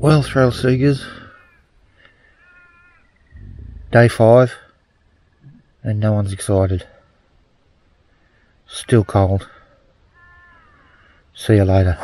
Well, thrill seekers, day 5 and no one's excited. Still cold. See you later.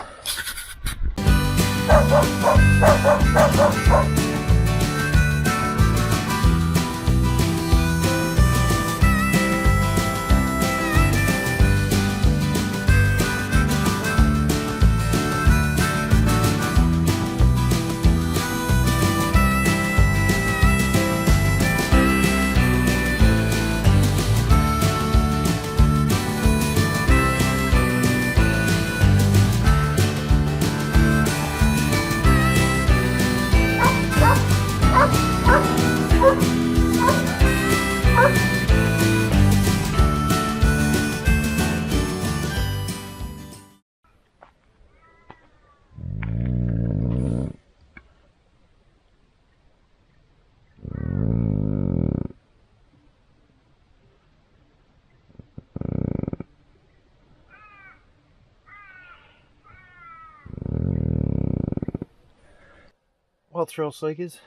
Well, thrill seekers,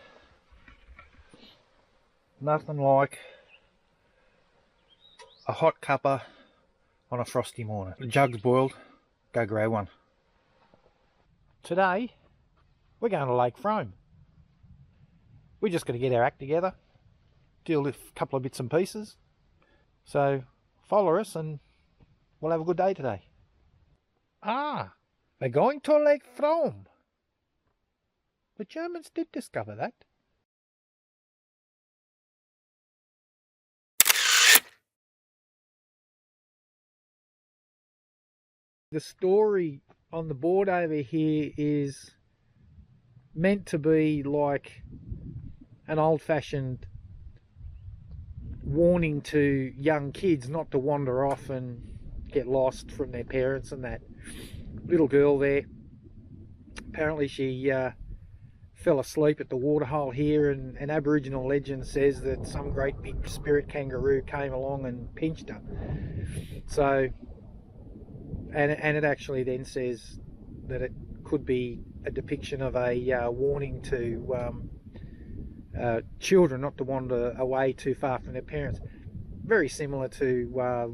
nothing like a hot cuppa on a frosty morning. The jug's boiled, go grab one. Today we're going to Lake Frome. We're just going to get our act together, deal with a couple of bits and pieces. So follow us and we'll have a good day today. Ah, we're going to Lake Frome. The Germans did discover that. The story on the board over here is meant to be like an old-fashioned warning to young kids not to wander off and get lost from their parents. And that little girl there, apparently she fell asleep at the waterhole here, and an Aboriginal legend says that some great big spirit kangaroo came along and pinched her. So, and it actually then says that it could be a depiction of a warning to children not to wander away too far from their parents. Very similar to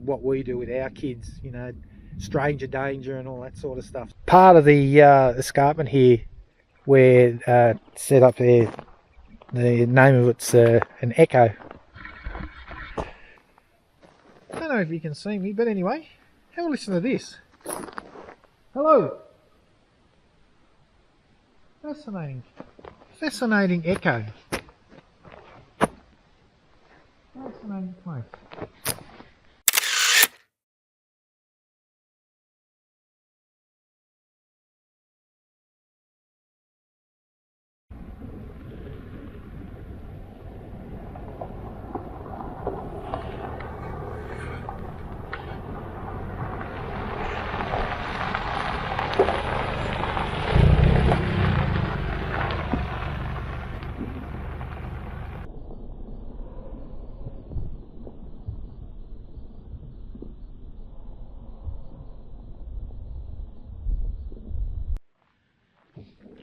what we do with our kids, you know, stranger danger and all that sort of stuff. Part of the escarpment here, where set up there, the name of it's an echo. I don't know if you can see me, but anyway, have a listen to this. Hello. Fascinating echo. Fascinating place.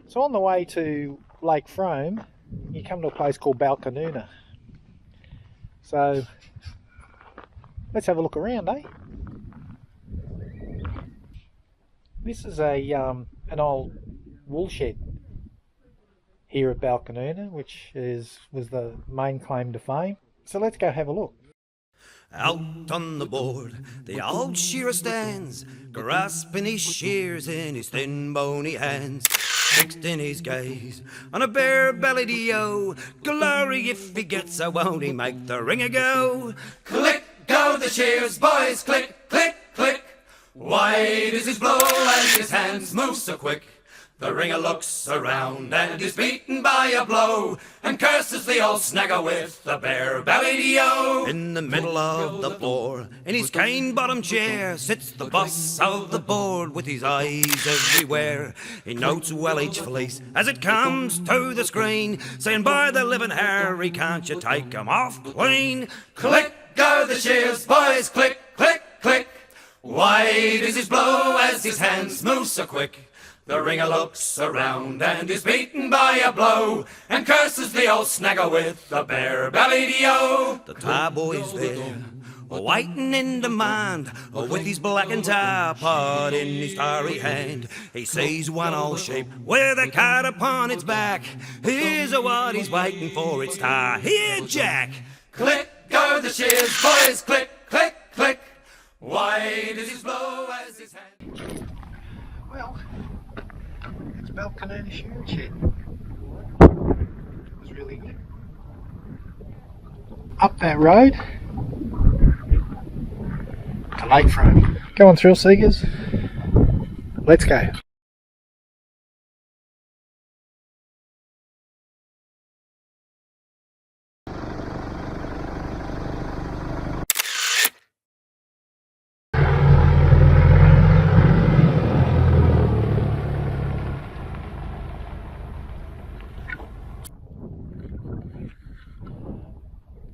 So on the way to Lake Frome, you come to a place called Balcanoona. So let's have a look around, eh? This is an old wool shed here at Balcanoona, which was the main claim to fame. So let's go have a look. Out on the board, the old shearer stands, grasping his shears in his thin bony hands. Fixed in his gaze on a bare-bellied yo. Glory if he gets, won't he make the ringer go? Click go the shears, boys, click, click, click. Wide is his blow and his hands move so quick. The ringer looks around and is beaten by a blow, and curses the old snagger with the bare-bellied yo. In the middle of the floor, in his cane-bottom chair, sits the boss of the board with his eyes everywhere. He notes well each fleece as it comes to the screen, saying, by the living Harry, can't you take 'em off clean? Click go the shears, boys, click, click, click. Wide is his blow as his hands move so quick. The ringer looks around and is beaten by a blow and curses the old snagger with a bare-bellied yo. The tar boy's there, waiting in demand, with his blackened tar pot in his tarry hand. He sees one old sheep with a cart upon its back. Here's what he's waiting for, it's tar. Here, Jack! Click go the shears, boys, click, click, click. Why does he blow as his hand? Well, it's Balcanoona Shearing shed. It was really good. Up that road to Lake Frome. Go on, thrill seekers. Let's go.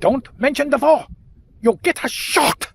Don't mention the fall. You'll get a shot.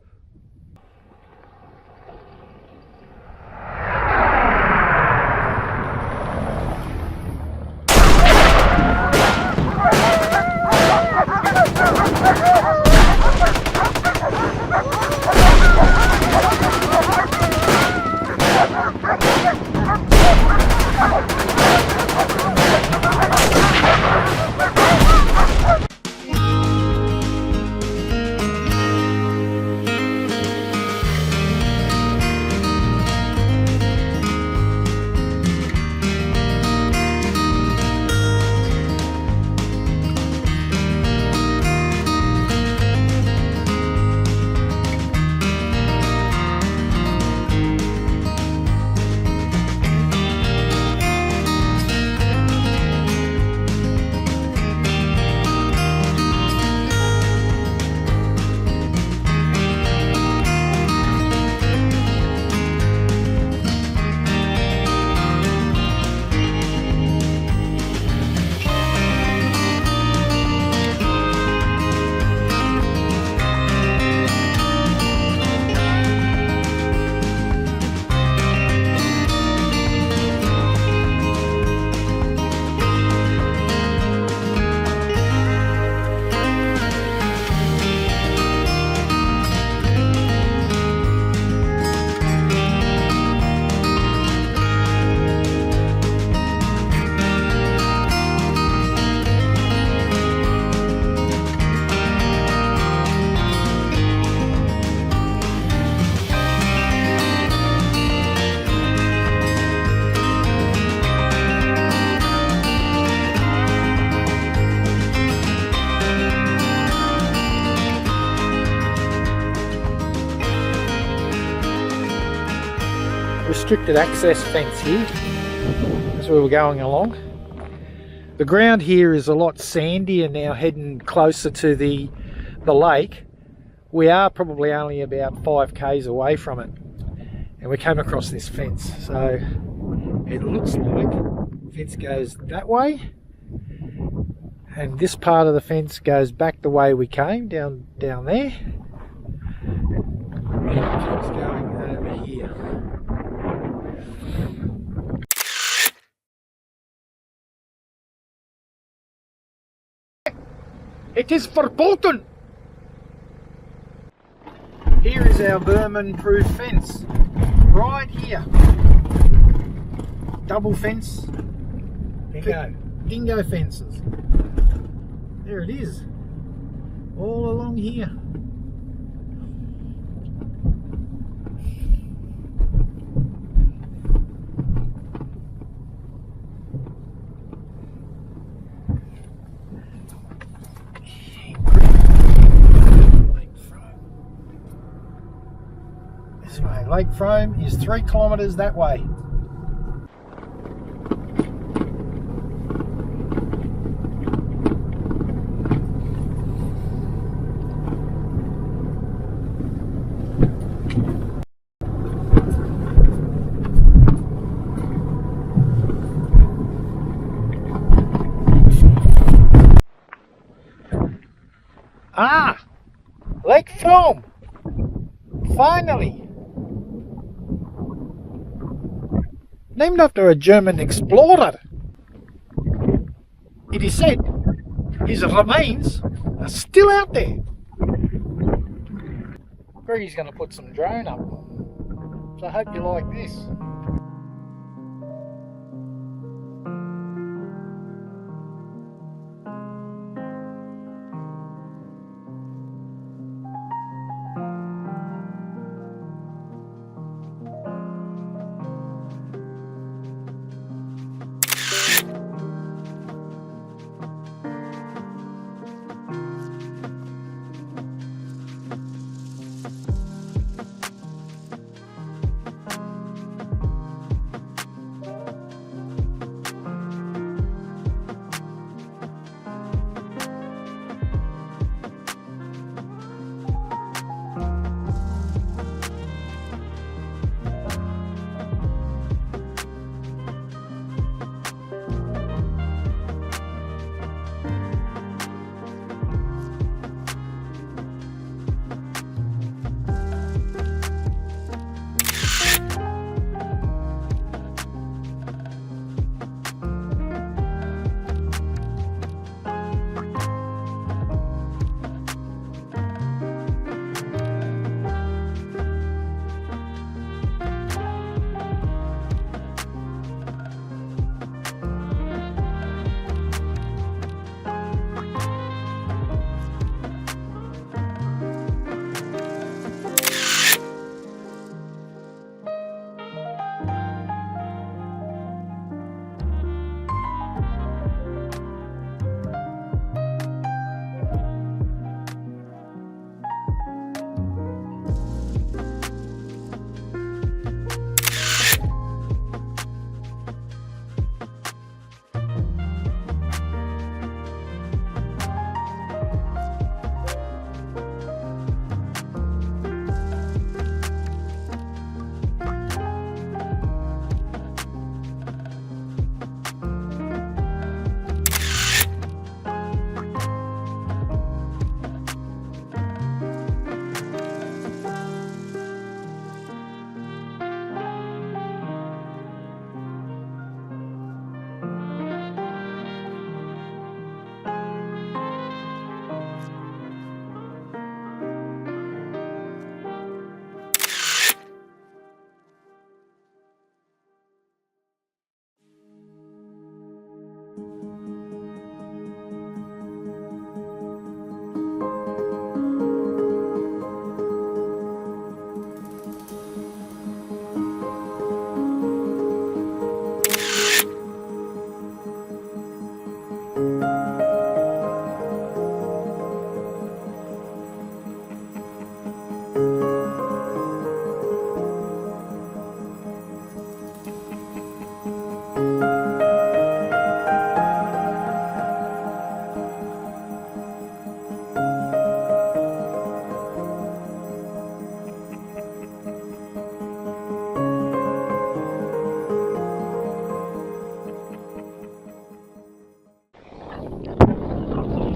Restricted access fence here as we were going along. The ground here is a lot sandier now, heading closer to the lake. We are probably only about 5 k's away from it, and we came across this fence. So it looks like the fence goes that way, and this part of the fence goes back the way we came, down there, and it keeps going over here. It is verboten! Here is our vermin-proof fence, right here. Double fence. Dingo fences. There it is, all along here. Lake Frome is 3 kilometres that way. Ah! Lake Frome! Finally! named after a German explorer. It is said his remains are still out there. Greggy's going to put some drone up, so I hope you like this.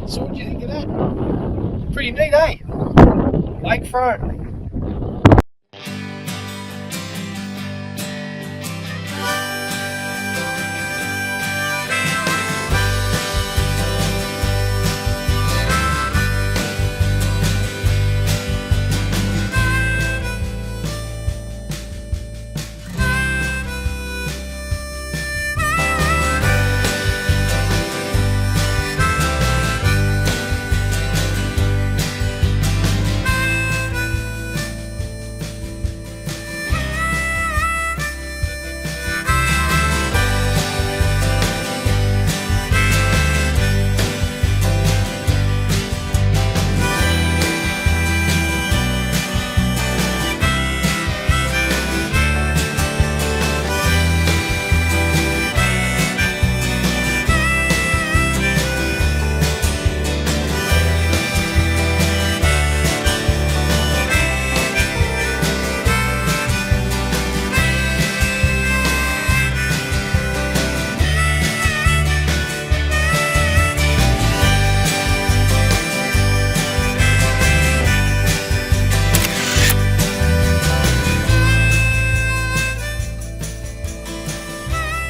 So what do you think of that? Pretty neat, eh? Lake Frome.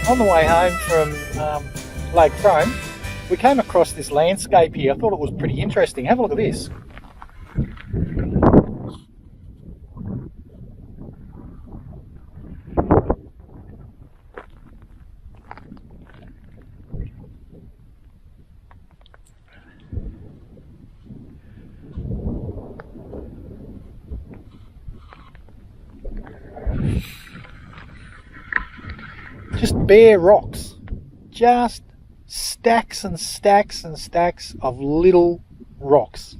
On the way home from Lake Frome, we came across this landscape here. I thought it was pretty interesting. Have a look at this. Just bare rocks, just stacks and stacks and stacks of little rocks.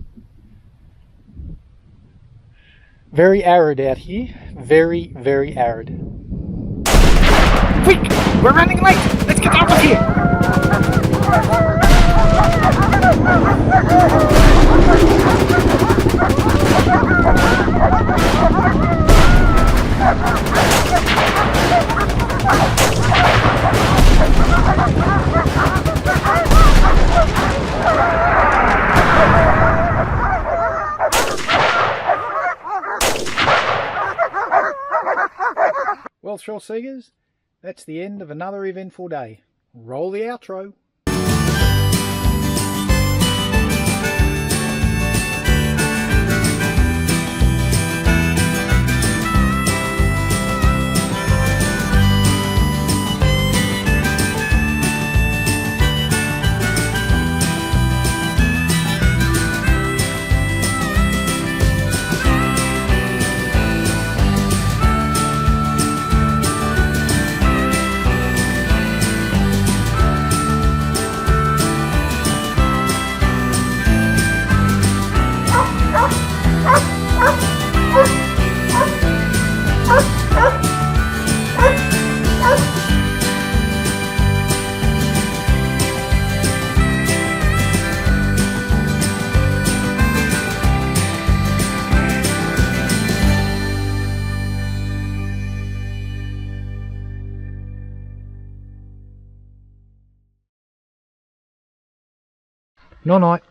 Very arid out here, very, very arid. Quick, we're running late, let's get out of here. Well, Shore Seekers, that's the end of another eventful day. Roll the outro. Night night.